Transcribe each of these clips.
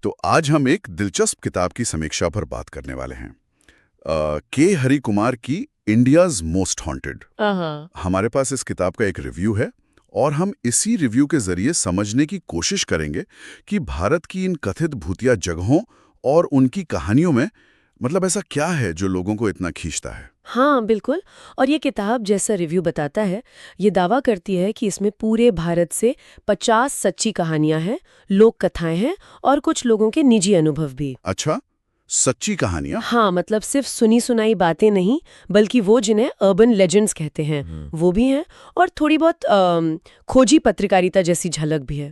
तो आज हम एक दिलचस्प किताब की समीक्षा पर बात करने वाले हैं। के हरि कुमार की इंडियाज मोस्ट हॉन्टेड। हमारे पास इस किताब का एक रिव्यू है और हम इसी रिव्यू के जरिए समझने की कोशिश करेंगे कि भारत की इन कथित भूतिया जगहों और उनकी कहानियों में मतलब ऐसा क्या है जो लोगों को इतना खींचता है। हाँ बिल्कुल। और ये किताब जैसा रिव्यू बताता है, ये दावा करती है कि इसमें पूरे भारत से 50 सच्ची कहानियां हैं, लोक कथाएं हैं और कुछ लोगों के निजी अनुभव भी। अच्छा, सच्ची कहानियां? हाँ, मतलब सिर्फ सुनी सुनाई बातें नहीं, बल्कि वो जिन्हें अर्बन लेजेंड्स कहते हैं वो भी हैं, और थोड़ी बहुत खोजी पत्रकारिता जैसी झलक भी है।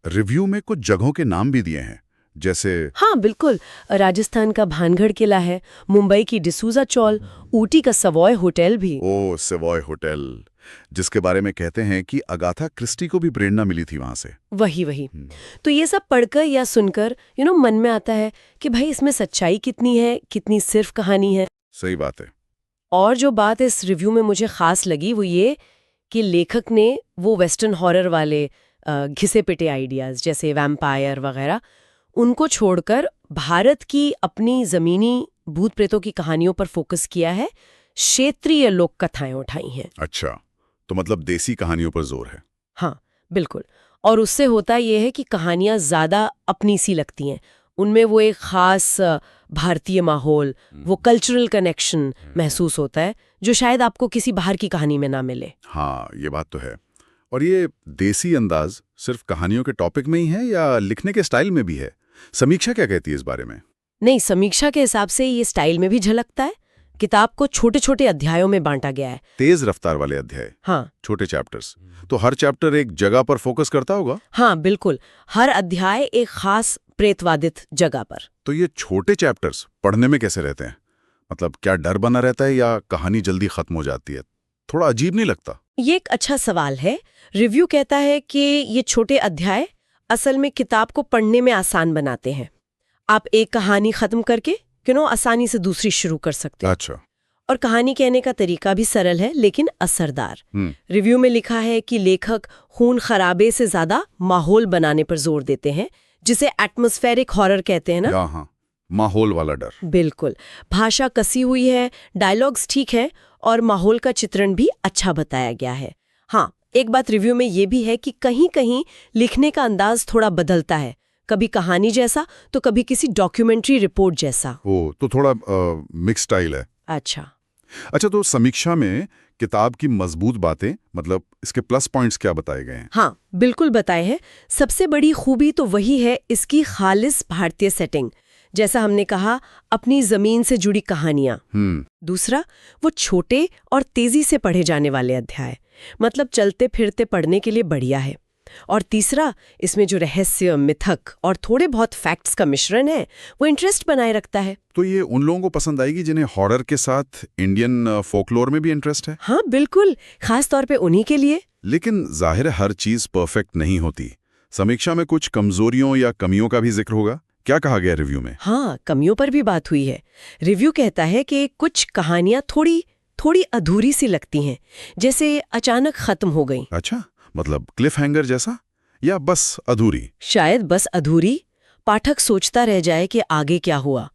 रिव्यू में कुछ जगहों के नाम भी दिए हैं, जैसे हाँ बिल्कुल, राजस्थान का भानगढ़ किला है, मुंबई की डिसूजा चौल, ऊटी का सवॉय होटल भी। ओ सवॉय होटल, जिसके बारे में कहते हैं कि अगाथा क्रिस्टी को भी प्रेरणा मिली थी वहां से। वही। तो ये सब पढ़कर या सुनकर मन में आता है कि भाई इसमें सच्चाई कितनी है, कितनी सिर्फ कहानी है। सही बात है। और जो बात इस रिव्यू में मुझे खास लगी वो ये कि लेखक ने वो वेस्टर्न हॉरर वाले घिसे पिटे आइडियाज जैसे वैम्पायर वगैरह उनको छोड़कर भारत की अपनी जमीनी भूत प्रेतों की कहानियों पर फोकस किया है, क्षेत्रीय लोक कथाएं उठाई हैं। अच्छा, तो मतलब देसी कहानियों पर जोर है। हाँ बिल्कुल। और उससे होता ये है कि कहानियां ज्यादा अपनी सी लगती हैं, उनमें वो एक खास भारतीय माहौल, वो कल्चरल कनेक्शन महसूस होता है जो शायद आपको किसी बाहर की कहानी में ना मिले। हाँ, ये बात तो है। और ये देसी अंदाज सिर्फ कहानियों के टॉपिक में ही है या लिखने के स्टाइल में भी है? समीक्षा क्या कहती है इस बारे में? नहीं, समीक्षा के हिसाब से ये स्टाइल में भी झलकता है। किताब को छोटे छोटे अध्यायों में बांटा गया है। तेज रफ्तार वाले अध्याय। हाँ, छोटे चैप्टर्स। तो हर चैप्टर एक जगह पर फोकस करता होगा? हाँ बिल्कुल, हर अध्याय एक खास प्रेतवादित जगह पर। तो ये छोटे चैप्टर्स पढ़ने में कैसे रहते हैं? मतलब क्या डर बना रहता है या कहानी जल्दी खत्म हो जाती है? थोड़ा अजीब नहीं लगता? ये एक अच्छा सवाल है। रिव्यू कहता है कि ये छोटे अध्याय असल में किताब को पढ़ने में आसान बनाते हैं। आप एक कहानी खत्म करके आसानी से दूसरी शुरू कर सकते हैं। अच्छा। और कहानी कहने का तरीका भी सरल है लेकिन असरदार। रिव्यू में लिखा है कि लेखक खून खराबे से ज्यादा माहौल बनाने पर जोर देते हैं, जिसे एटमॉस्फेरिक हॉरर कहते हैं ना। हाँ, माहौल वाला डर। बिल्कुल। भाषा कसी हुई है, डायलॉग्स ठीक है और माहौल का चित्रण भी अच्छा बताया गया है। हाँ, एक बात रिव्यू में ये भी है कि कहीं कहीं लिखने का अंदाज थोड़ा बदलता है, कभी कहानी जैसा तो कभी किसी डॉक्यूमेंट्री रिपोर्ट जैसा। ओ, तो थोड़ा मिक्स स्टाइल है। अच्छा, तो समीक्षा में किताब की मजबूत बातें, मतलब इसके प्लस पॉइंट्स क्या बताए गए हैं? हाँ बिल्कुल बताए हैं। सबसे बड़ी खूबी तो वही है इसकी खालिस भारतीय सेटिंग, जैसा हमने कहा, अपनी जमीन से जुड़ी कहानियां। दूसरा, वो छोटे और तेजी से पढ़े जाने वाले अध्याय, मतलब चलते फिरते पढ़ने के लिए बढ़िया है। और तीसरा, इसमें जो रहस्य, मिथक और थोड़े बहुत फैक्ट्स का मिश्रण है वो इंटरेस्ट बनाए रखता है। तो ये उन लोगों को पसंद आएगी जिन्हें हॉरर के साथ इंडियन फोकलोर में भी इंटरेस्ट है। हाँ बिल्कुल, खास तौर पे उन्हीं के लिए। लेकिन जाहिर है हर चीज परफेक्ट नहीं होती। समीक्षा में कुछ कमजोरियों या कमियों का भी जिक्र होगा, क्या कहा गया रिव्यू में? हाँ, कमियों पर भी बात हुई है। रिव्यू कहता है कि कुछ कहानियां थोड़ी अधूरी सी लगती हैं, जैसे अचानक खत्म हो गई। अच्छा, मतलब क्लिफ हैंगर जैसा या बस अधूरी? शायद बस अधूरी, पाठक सोचता रह जाए कि आगे क्या हुआ।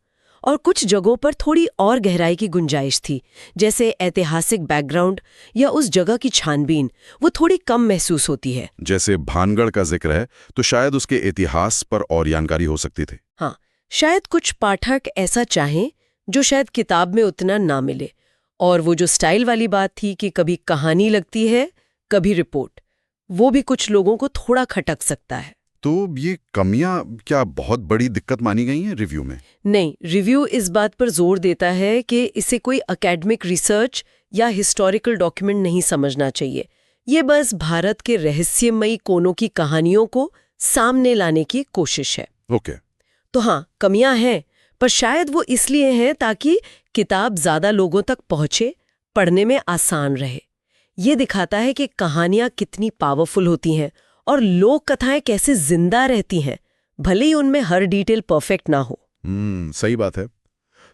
और कुछ जगहों पर थोड़ी और गहराई की गुंजाइश थी, जैसे ऐतिहासिक बैकग्राउंड या उस जगह की छानबीन, वो थोड़ी कम महसूस होती है। जैसे भानगढ़ का जिक्र है तो शायद उसके इतिहास पर और जानकारी हो सकती थी। हाँ, शायद कुछ पाठक ऐसा चाहें जो शायद किताब में उतना ना मिले। और वो जो स्टाइल वाली बात थी कि कभी कहानी लगती है कभी रिपोर्ट, वो भी कुछ लोगों को थोड़ा खटक सकता है। तो ये कमियां क्या बहुत बड़ी दिक्कत मानी गई हैं रिव्यू में? नहीं, रिव्यू इस बात पर जोर देता है कि इसे कोई एकेडमिक रिसर्च या हिस्टोरिकल डॉक्यूमेंट नहीं समझना चाहिए। ये बस भारत के रहस्यमयी कोनों की कहानियों को सामने लाने की कोशिश है। ओके। तो हाँ, कमियां हैं, पर शायद वो इसलिए हैं ताकि किताब ज्यादा लोगों तक पहुंचे, पढ़ने में आसान रहे। ये दिखाता है कि कहानियां कितनी पावरफुल होती हैं और लोक कथाएं कैसे जिंदा रहती हैं, भले ही उनमें हर डिटेल परफेक्ट ना हो। सही बात है।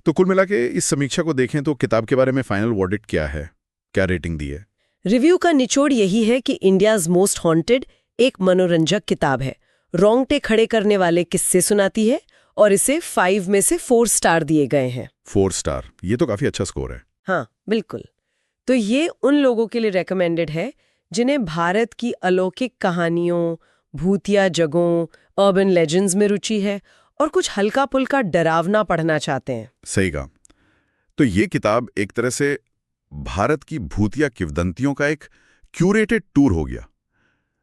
तो कुल मिला के इस समीक्षा को देखें तो किताब के बारे में फाइनल वर्डिक्ट क्या है, क्या रेटिंग दी है? रिव्यू का निचोड़ यही है कि इंडियाज मोस्ट हॉन्टेड एक मनोरंजक किताब है, रोंगटे खड़े करने वाले किस्से सुनाती है और इसे 5 में से 4 स्टार दिए गए हैं। 4 स्टार, ये तो काफी अच्छा स्कोर है। हाँ बिल्कुल। तो ये उन लोगों के लिए रेकमेंडेड है जिन्हें भारत की अलौकिक कहानियों, भूतिया जगहों, अर्बन लेजेंड्स में रुचि है और कुछ हल्का पुल्का डरावना पढ़ना चाहते हैं। सही कहा। तो ये किताब एक तरह से भारत की भूतिया किंवदंतियों का एक क्यूरेटेड टूर हो गया,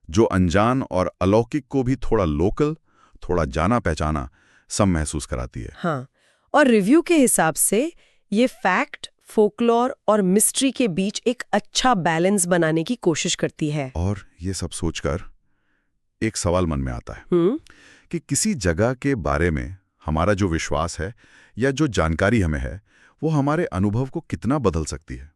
जो अनजान और अलौकिक को भी थोड़ा लोकल, थोड़ा जाना पहचाना सब महसूस कराती है। हाँ, और रिव्यू के हिसाब से ये फैक्ट, फोकलोर और मिस्ट्री के बीच एक अच्छा बैलेंस बनाने की कोशिश करती है। और ये सब सोचकर एक सवाल मन में आता है कि किसी जगह के बारे में हमारा जो विश्वास है या जो जानकारी हमें है, वो हमारे अनुभव को कितना बदल सकती है।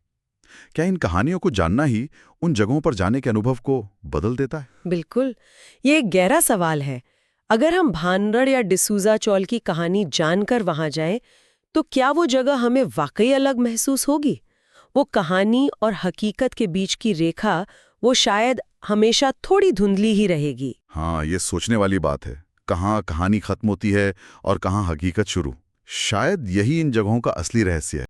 क्या इन कहानियों को जानना ही उन जगहों पर जाने के अनुभव को बदल देता है? बिल्कुल, ये एक गहरा सवाल है। अगर हम भानगढ़ या डिसूजा चौल की कहानी जानकर वहां जाएं, तो क्या वो जगह हमें वाकई अलग महसूस होगी? वो कहानी और हकीकत के बीच की रेखा वो शायद हमेशा थोड़ी धुंधली ही रहेगी। हाँ, ये सोचने वाली बात है। कहाँ कहानी खत्म होती है और कहाँ हकीकत शुरू। शायद यही इन जगहों का असली रहस्य है।